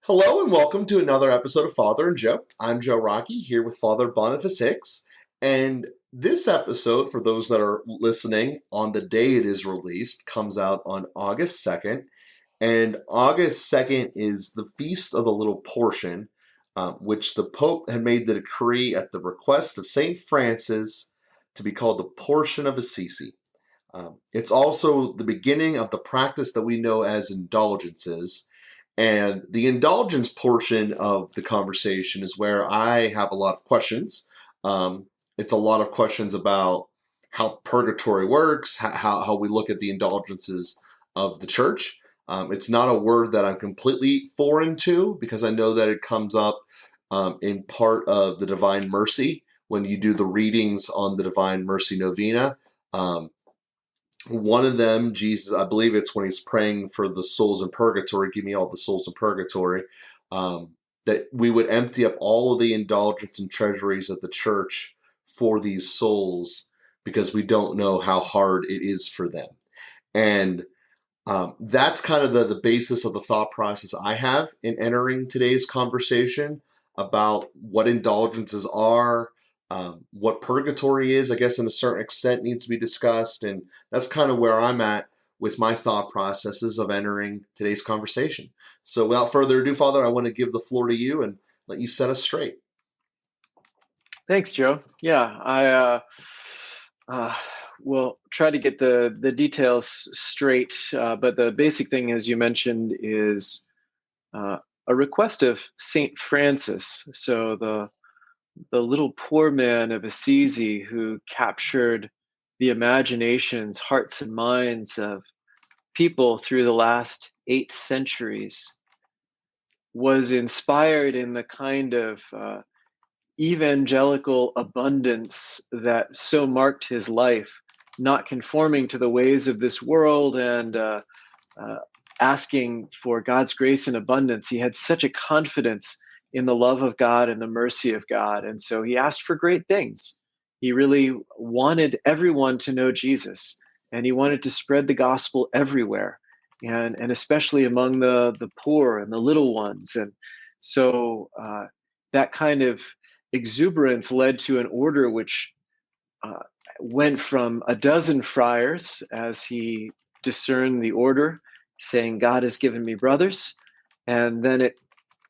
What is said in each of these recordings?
Hello and welcome to another episode of Father and Joe. I'm Joe Rocky here with Father Boniface Hicks. And this episode, for those that are listening on the day it is released, comes out on August 2nd. And August 2nd is the Feast of the Little Portion, which the Pope had made the decree at the request of Saint Francis to be called the Portion of Assisi. It's also the beginning of the practice that we know as indulgences. And the indulgence portion of the conversation is where I have a lot of questions. It's a lot of questions about how purgatory works, how we look at the indulgences of the church. It's not a word that I'm completely foreign to because I know that it comes up in part of the Divine Mercy when you do the readings on the Divine Mercy Novena. One of them, Jesus, I believe it's when he's praying for the souls in purgatory, give me all the souls in purgatory, that we would empty up all of the indulgence and treasuries of the church for these souls because we don't know how hard it is for them. And that's kind of the basis of the thought process I have in entering today's conversation about what indulgences are, what purgatory is, I guess, in a certain extent needs to be discussed. And that's kind of where I'm at with my thought processes of entering today's conversation. So without further ado, Father, I want to give the floor to you and let you set us straight. Thanks, Joe. Yeah, I will try to get the details straight, but the basic thing, as you mentioned, is a request of Saint Francis. So the little poor man of Assisi who captured the imaginations, hearts, and minds of people through the last 8 centuries was inspired in the kind of evangelical abundance that so marked his life, not conforming to the ways of this world and asking for God's grace and abundance. He had such a confidence in the love of God and the mercy of God. And so he asked for great things. He really wanted everyone to know Jesus, and he wanted to spread the gospel everywhere, and especially among the poor and the little ones. And so that kind of exuberance led to an order which went from a dozen friars as he discerned the order, saying, God has given me brothers. And then it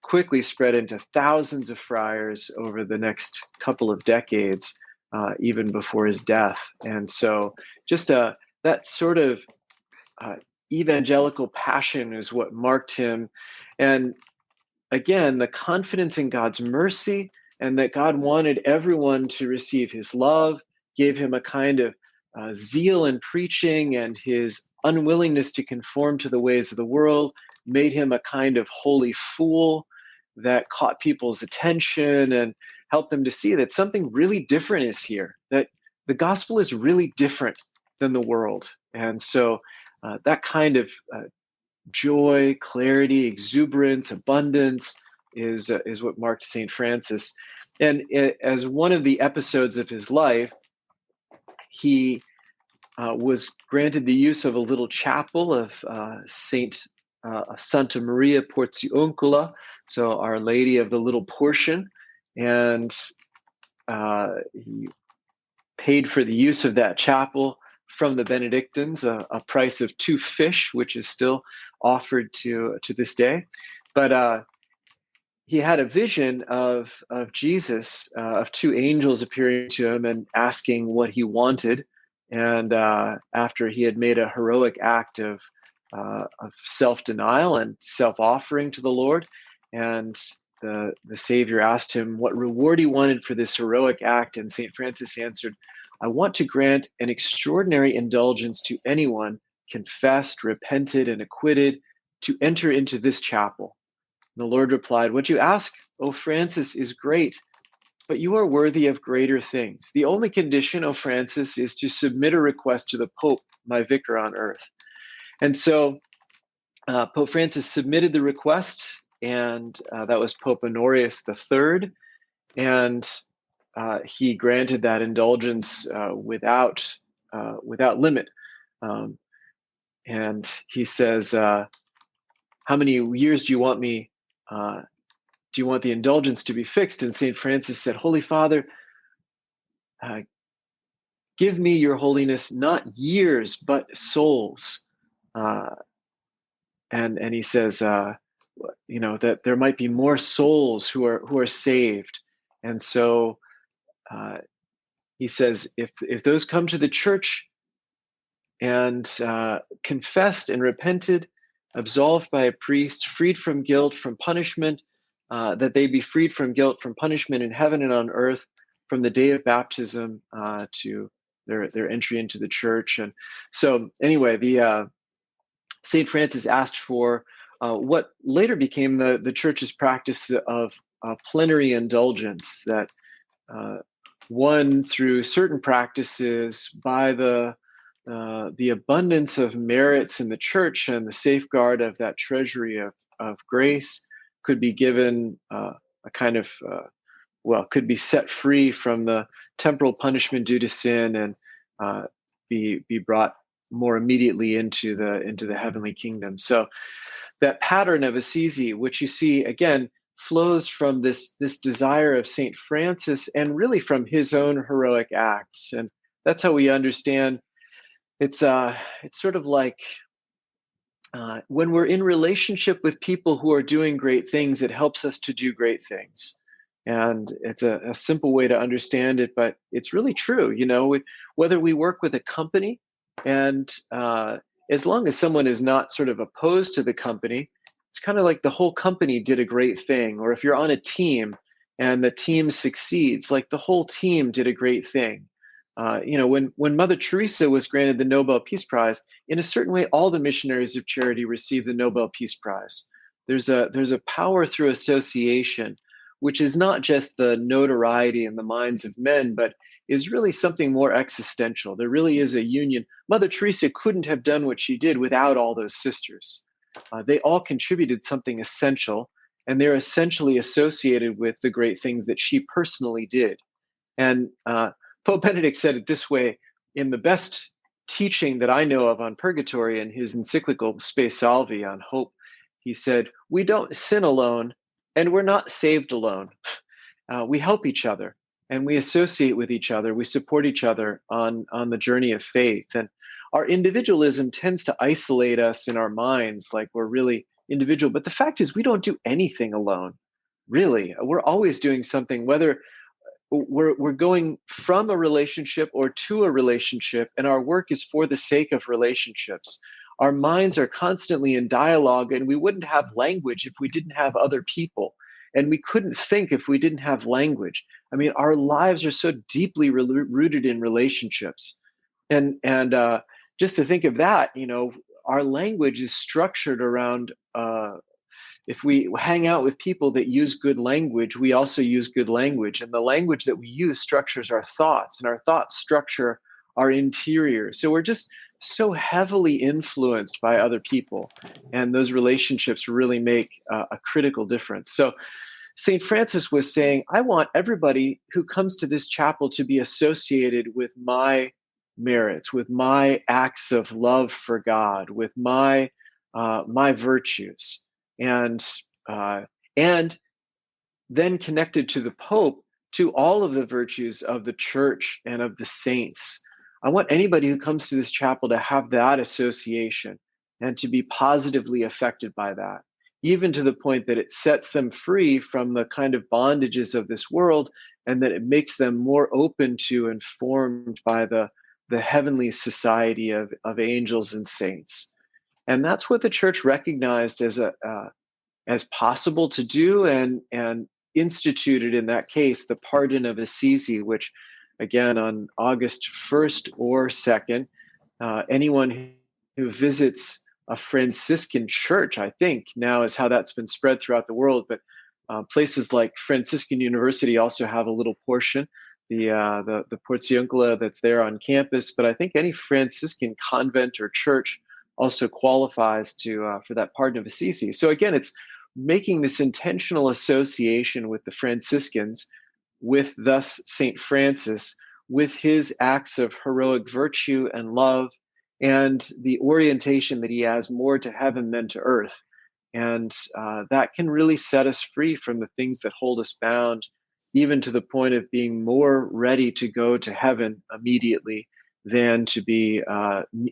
quickly spread into thousands of friars over the next couple of decades, even before his death. And so just that sort of evangelical passion is what marked him. And again, the confidence in God's mercy and that God wanted everyone to receive his love gave him a kind of zeal in preaching, and his unwillingness to conform to the ways of the world made him a kind of holy fool that caught people's attention and helped them to see that something really different is here, that the gospel is really different than the world. And so that kind of joy, clarity, exuberance, abundance is what marked Saint Francis. And as one of the episodes of his life, he was granted the use of a little chapel of Santa Maria Porciuncula, so Our Lady of the Little Portion, and he paid for the use of that chapel from the Benedictines, a price of 2 fish, which is still offered to this day. But he had a vision of Jesus, of 2 angels appearing to him and asking what he wanted. And after he had made a heroic act of self-denial and self-offering to the Lord, and the Savior asked him what reward he wanted for this heroic act, and St. Francis answered, I want to grant an extraordinary indulgence to anyone confessed, repented, and acquitted to enter into this chapel. And the Lord replied, what you ask, O Francis, is great, but you are worthy of greater things. The only condition, O Francis, is to submit a request to the Pope, my vicar on earth. And so Pope Francis submitted the request, and that was Pope Honorius III, and he granted that indulgence without limit. And he says, how many years do you want me do you want the indulgence to be fixed? And Saint Francis said, Holy Father, give me your holiness, not years, but souls. And he says, that there might be more souls who are saved. And so he says, if those come to the church and confessed and repented, absolved by a priest, freed from guilt, from punishment, that they be freed from guilt, from punishment in heaven and on earth, from the day of baptism to their entry into the church. And so, anyway, the Saint Francis asked for what later became the church's practice of plenary indulgence, that one through certain practices by the abundance of merits in the church and the safeguard of that treasury of grace could be given a kind of could be set free from the temporal punishment due to sin and be brought more immediately into the heavenly kingdom. So that pattern of Assisi, which you see again, flows from this desire of Saint Francis and really from his own heroic acts. And that's how we understand it's sort of like when we're in relationship with people who are doing great things, it helps us to do great things. And it's a simple way to understand it, but it's really true. Whether we work with a company, and as long as someone is not sort of opposed to the company, it's kind of like the whole company did a great thing. Or if you're on a team and the team succeeds, like the whole team did a great thing. When Mother Teresa was granted the Nobel Peace Prize, in a certain way, all the missionaries of charity received the Nobel Peace Prize. There's a power through association, which is not just the notoriety in the minds of men, but is really something more existential. There really is a union. Mother Teresa couldn't have done what she did without all those sisters. They all contributed something essential, and they're essentially associated with the great things that she personally did. And Pope Benedict said it this way in the best teaching that I know of on purgatory in his encyclical Spe Salvi on hope. He said, we don't sin alone, and we're not saved alone. We help each other, and we associate with each other. We support each other on the journey of faith. And our individualism tends to isolate us in our minds, like we're really individual. But the fact is, we don't do anything alone, really. We're always doing something, whether we're going from a relationship or to a relationship, and our work is for the sake of relationships. Our minds are constantly in dialogue, and we wouldn't have language if we didn't have other people. And we couldn't think if we didn't have language. I mean, our lives are so deeply rooted in relationships. And just to think of that, our language is structured around if we hang out with people that use good language, we also use good language. And the language that we use structures our thoughts, and our thoughts structure our interior. So we're just so heavily influenced by other people. And those relationships really make a critical difference. So St. Francis was saying, I want everybody who comes to this chapel to be associated with my merits, with my acts of love for God, with my virtues. And then connected to the Pope, to all of the virtues of the church and of the saints. I want anybody who comes to this chapel to have that association and to be positively affected by that, even to the point that it sets them free from the kind of bondages of this world, and that it makes them more open to and formed by the heavenly society of angels and saints. And that's what the church recognized as possible to do, and instituted in that case the pardon of Assisi, which, again, on August 1st or 2nd, anyone who visits a Franciscan church, I think now is how that's been spread throughout the world, but places like Franciscan University also have a little portion, the Portiuncula that's there on campus. But I think any Franciscan convent or church also qualifies for that pardon of Assisi. So again, it's making this intentional association with the Franciscans, with thus Saint Francis, with his acts of heroic virtue and love, and the orientation that he has more to heaven than to earth. And that can really set us free from the things that hold us bound, even to the point of being more ready to go to heaven immediately than to be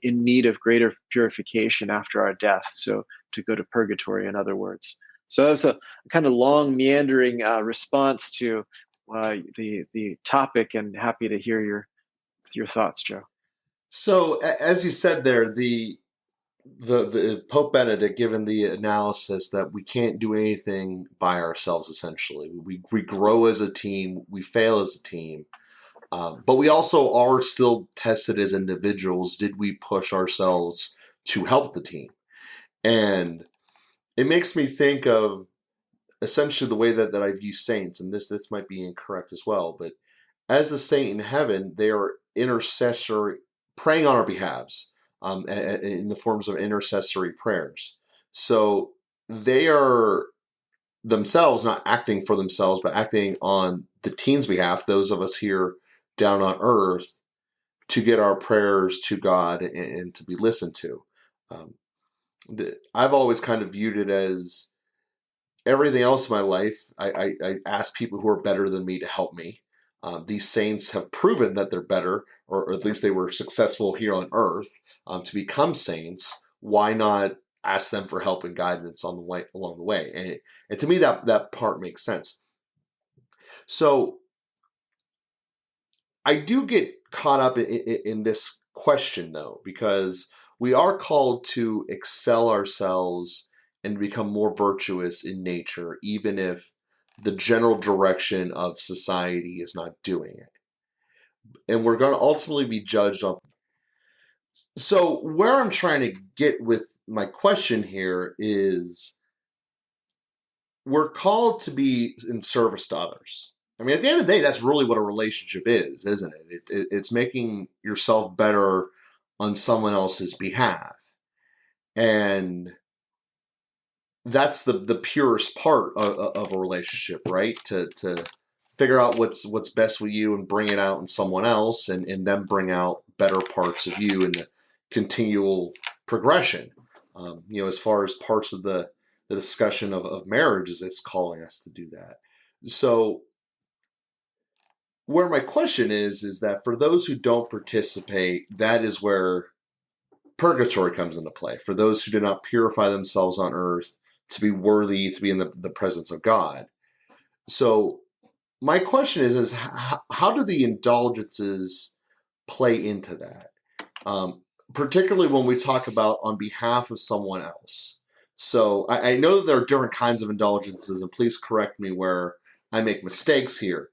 in need of greater purification after our death. So to go to purgatory, in other words. So that's a kind of long, meandering response to the topic, and happy to hear your thoughts, Joe. So, as you said there, the Pope Benedict given the analysis that we can't do anything by ourselves. Essentially, we grow as a team, we fail as a team, but we also are still tested as individuals. Did we push ourselves to help the team? And it makes me think of essentially the way that I view saints, and this might be incorrect as well, but as a saint in heaven, they are intercessory, praying on our behalves, in the forms of intercessory prayers. So they are themselves not acting for themselves, but acting on the team's behalf, those of us here down on earth, to get our prayers to God and to be listened to. Um, I've always kind of viewed it as everything else in my life. I ask people who are better than me to help me. These saints have proven that they're better, or at least they were successful here on earth to become saints. Why not ask them for help and guidance on the way along the way? And to me, that part makes sense. So I do get caught up in this question though, because we are called to excel ourselves and become more virtuous in nature, even if the general direction of society is not doing it. And we're going to ultimately be judged on. So, where I'm trying to get with my question here is we're called to be in service to others. I mean, at the end of the day, that's really what a relationship is, isn't it? It's making yourself better on someone else's behalf. And that's the purest part of a relationship, right? To figure out what's best with you and bring it out in someone else, and then bring out better parts of you in the continual progression. As far as parts of the discussion of marriage, is it's calling us to do that. So where my question is that for those who don't participate, that is where purgatory comes into play. For those who do not purify themselves on earth to be worthy to be in the presence of God. So my question is how do the indulgences play into that? Particularly when we talk about on behalf of someone else. So I know that there are different kinds of indulgences, and please correct me where I make mistakes here.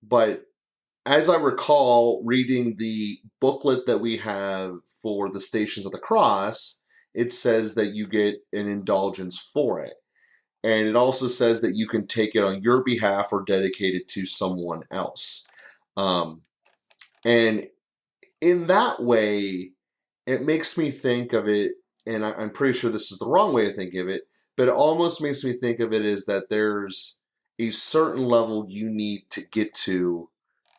But as I recall reading the booklet that we have for the Stations of the Cross, it says that you get an indulgence for it. And it also says that you can take it on your behalf or dedicate it to someone else. And in that way, it makes me think of it, and I'm pretty sure this is the wrong way to think of it, but it almost makes me think of it as that there's a certain level you need to get to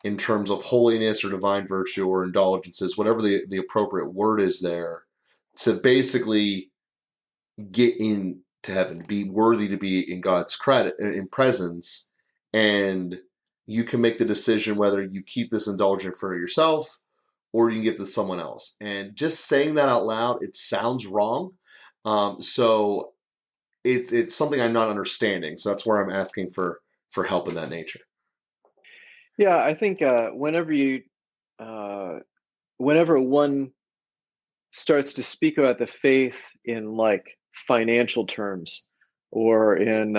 in terms of holiness or divine virtue or indulgences, whatever the appropriate word is there, to basically get into heaven, be worthy to be in God's credit in presence, and you can make the decision whether you keep this indulgent for yourself or you can give it to someone else. And just saying that out loud, it sounds wrong. So it's something I'm not understanding. So that's where I'm asking for help in that nature. Yeah, I think uh, whenever one starts to speak about the faith in like financial terms, or in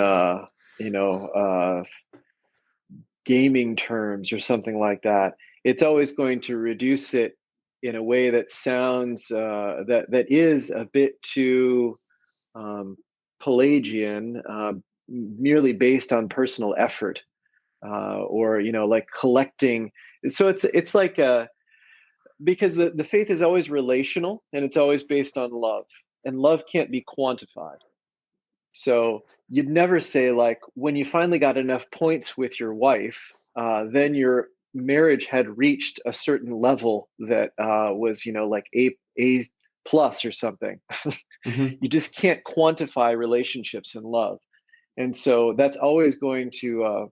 gaming terms or something like that, it's always going to reduce it in a way that sounds that is a bit too um, Pelagian, merely based on personal effort, or like collecting. So it's like because the faith is always relational, and it's always based on love, and love can't be quantified. So you'd never say, like, when you finally got enough points with your wife, then your marriage had reached a certain level that was, like A plus or something. Hmm. You just can't quantify relationships and love. And so that's always going to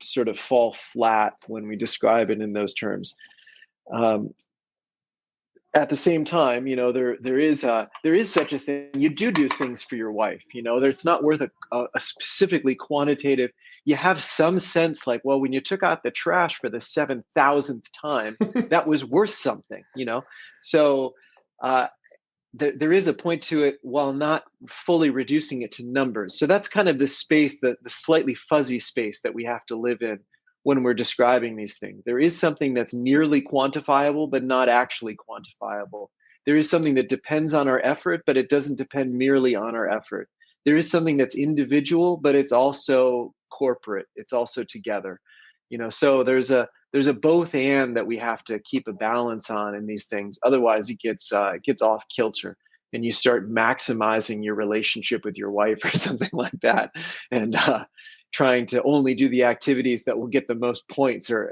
sort of fall flat when we describe it in those terms. Um, at the same time, there is such a thing. You do things for your wife. It's not worth a specifically quantitative. You have some sense, like, well, when you took out the trash for the 7,000th time, that was worth something. So uh, there is a point to it, while not fully reducing it to numbers. So that's kind of the space, the slightly fuzzy space that we have to live in when we're describing these things. There is something that's nearly quantifiable, but not actually quantifiable. There is something that depends on our effort, but it doesn't depend merely on our effort. There is something that's individual, but it's also corporate. It's also together. So there's a both and that we have to keep a balance on in these things. Otherwise, it gets off kilter, and you start maximizing your relationship with your wife or something like that, and trying to only do the activities that will get the most points, or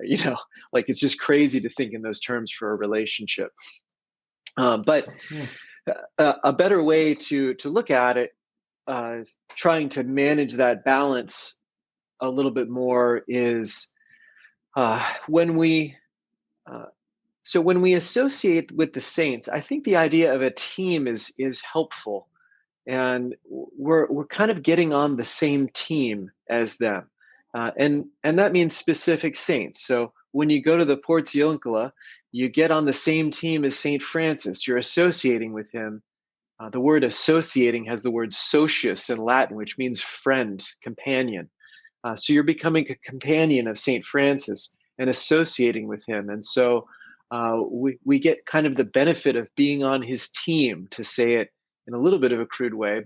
like, it's just crazy to think in those terms for a relationship. But Yeah. a better way to look at it, trying to manage that balance a little bit more, is when we uh, so when we associate with the saints, I think the idea of a team is helpful, and we're kind of getting on the same team as them, and that means specific saints. So when you go to the Portiuncula, you get on the same team as Saint Francis. You're associating with him. The word associating has the word socius in Latin, which means friend, companion. So you're becoming a companion of Saint Francis and associating with him. And so we get kind of the benefit of being on his team, to say it in a little bit of a crude way.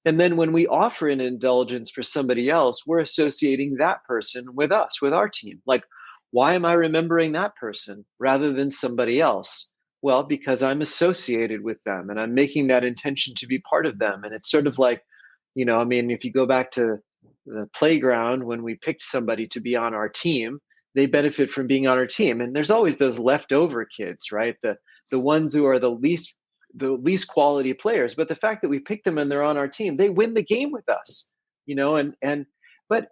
And then when we offer an indulgence for somebody else, we're associating that person with us, with our team. Like, why am I remembering that person rather than somebody else? Well, because I'm associated with them, and I'm making that intention to be part of them. And it's sort of like, I mean, if you go back to the playground, when we picked somebody to be on our team, they benefit from being on our team. And there's always those leftover kids, right? The ones who are the least quality players. But the fact that we picked them and they're on our team, they win the game with us, and but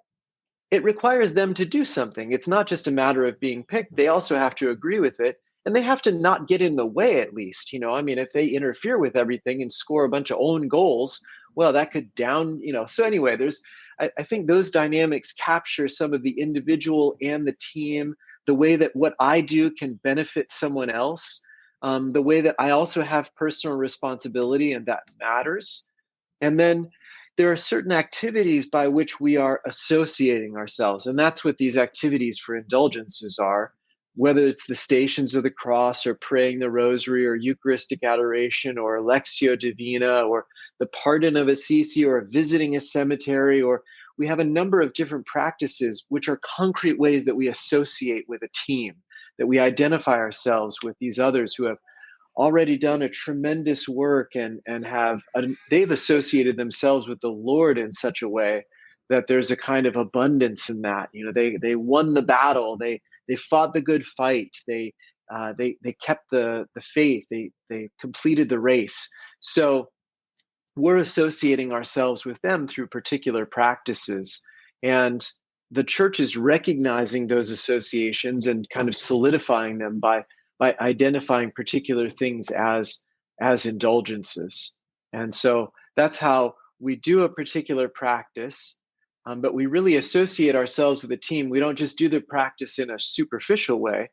it requires them to do something. It's not just a matter of being picked. They also have to agree with it, and they have to not get in the way, at least. I mean, if they interfere with everything and score a bunch of own goals, well, that could So anyway, I think those dynamics capture some of the individual and the team, the way that what I do can benefit someone else, the way that I also have personal responsibility, and that matters. And then there are certain activities by which we are associating ourselves. And that's what these activities for indulgences are, whether it's the Stations of the Cross, or praying the Rosary, or Eucharistic adoration, or Lectio Divina, or the Pardon of Assisi, or visiting a cemetery. Or we have a number of different practices which are concrete ways that we associate with a team, that we identify ourselves with these others who have already done a tremendous work, and they've associated themselves with the Lord in such a way that there's a kind of abundance in that. They won the battle. They fought the good fight. They kept the faith. They completed the race. So we're associating ourselves with them through particular practices, and the church is recognizing those associations and kind of solidifying them by identifying particular things as indulgences. And so that's how we do a particular practice, but we really associate ourselves with a team. We don't just do the practice in a superficial way,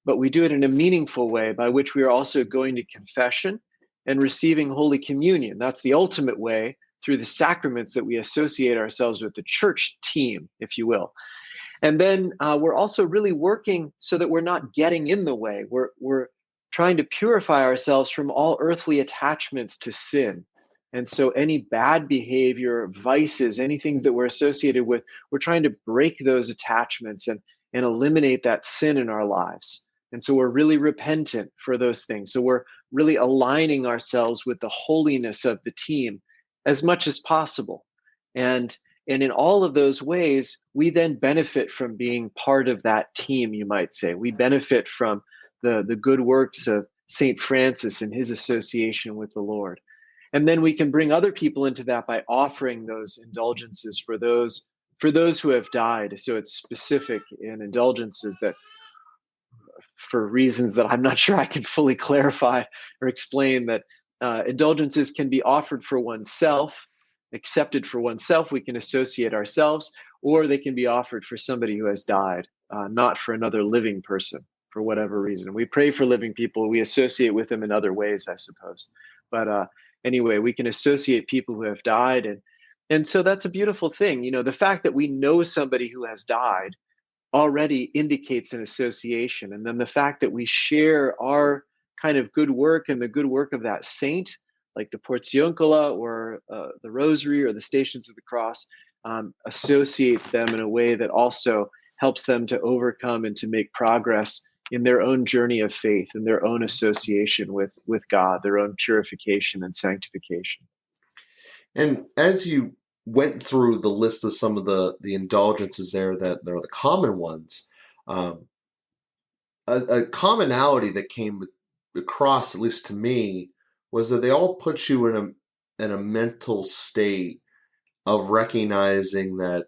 but we do it in a meaningful way, by which we are also going to confession and receiving Holy Communion. That's the ultimate way, through the sacraments, that we associate ourselves with the church team, if you will. And then we're also really working so that we're not getting in the way. We're trying to purify ourselves from all earthly attachments to sin. And so any bad behavior, vices, any things that we're associated with, we're trying to break those attachments and eliminate that sin in our lives. And so we're really repentant for those things. So we're really aligning ourselves with the holiness of the team as much as possible. And in all of those ways, we then benefit from being part of that team, you might say. We benefit from the good works of Saint Francis and his association with the Lord. And then we can bring other people into that by offering those indulgences for those who have died. So it's specific in indulgences that, for reasons that I'm not sure I can fully clarify or explain, that indulgences can be offered for oneself, accepted for oneself. We can associate ourselves, or they can be offered for somebody who has died, not for another living person for whatever reason. We pray for living people. We associate with them in other ways, I suppose. But anyway, we can associate people who have died. And so that's a beautiful thing. The fact that we know somebody who has died already indicates an association. And then the fact that we share our kind of good work and the good work of that saint, like the Portioncola or the Rosary or the Stations of the Cross, associates them in a way that also helps them to overcome and to make progress in their own journey of faith and their own association with God, their own purification and sanctification. And as you went through the list of some of the indulgences there that are the common ones, um, a commonality that came across, at least to me, was that they all put you in a mental state of recognizing that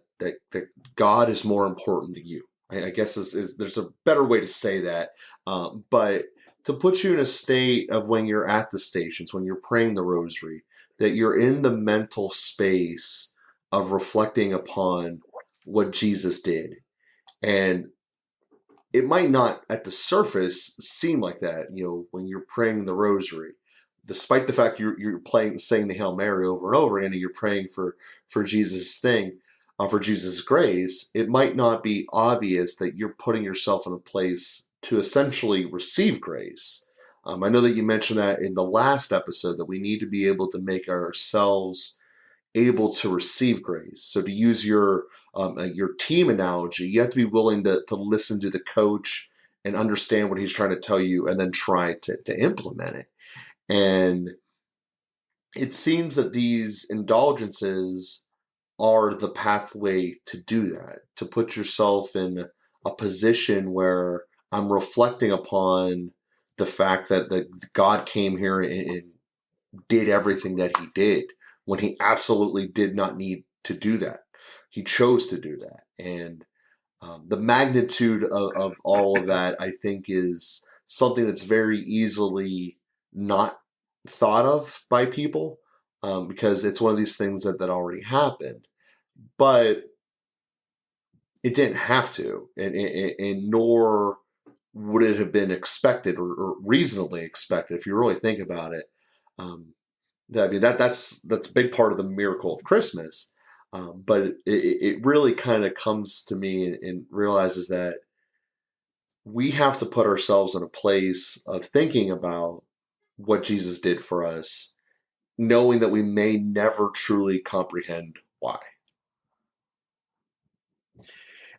God is more important to you. I guess there's a better way to say that, but to put you in a state of when you're at the stations, when you're praying the rosary, that you're in the mental space of reflecting upon what Jesus did. And it might not at the surface seem like that, when you're praying the rosary, despite the fact you're saying the Hail Mary over and over again, and you're praying for Jesus' thing, for Jesus' grace. It might not be obvious that you're putting yourself in a place to essentially receive grace. I know that you mentioned that in the last episode, that we need to be able to make ourselves able to receive grace. So to use your team analogy, you have to be willing to listen to the coach and understand what he's trying to tell you, and then try to implement it. And it seems that these indulgences are the pathway to do that, to put yourself in a position where I'm reflecting upon the fact that God came here and did everything that he did when he absolutely did not need to do that. He chose to do that. And the magnitude of all of that, I think, is something that's very easily not thought of by people, because it's one of these things that already happened. But it didn't have to, and nor would it have been expected or reasonably expected if you really think about it. That's a big part of the miracle of Christmas. But it really kind of comes to me and realizes that we have to put ourselves in a place of thinking about what Jesus did for us, knowing that we may never truly comprehend why.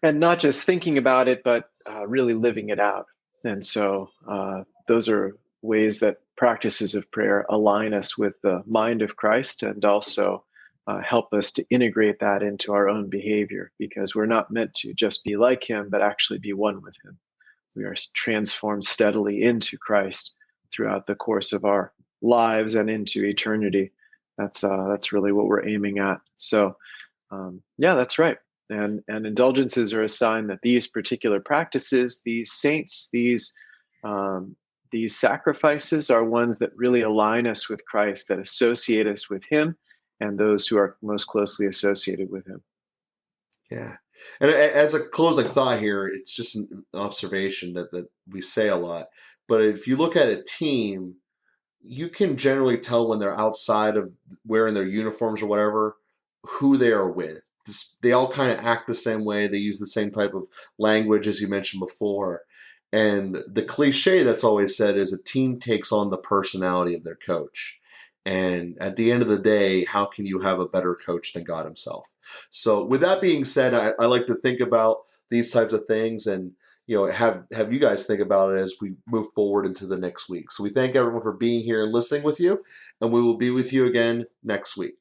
And not just thinking about it, but really living it out. And so those are ways that practices of prayer align us with the mind of Christ, and also help us to integrate that into our own behavior, because we're not meant to just be like him, but actually be one with him. We are transformed steadily into Christ throughout the course of our lives and into eternity. That's really what we're aiming at. So yeah, that's right. And indulgences are a sign that these particular practices, these saints, these sacrifices are ones that really align us with Christ, that associate us with him and those who are most closely associated with him. Yeah. And as a closing thought here, it's just an observation that we say a lot. But if you look at a team, you can generally tell when they're outside of wearing their uniforms or whatever, who they are with. They all kind of act the same way. They use the same type of language, as you mentioned before. And the cliche that's always said is a team takes on the personality of their coach. And at the end of the day, how can you have a better coach than God himself? So with that being said, I like to think about these types of things, and have you guys think about it as we move forward into the next week. So we thank everyone for being here and listening with you, and we will be with you again next week.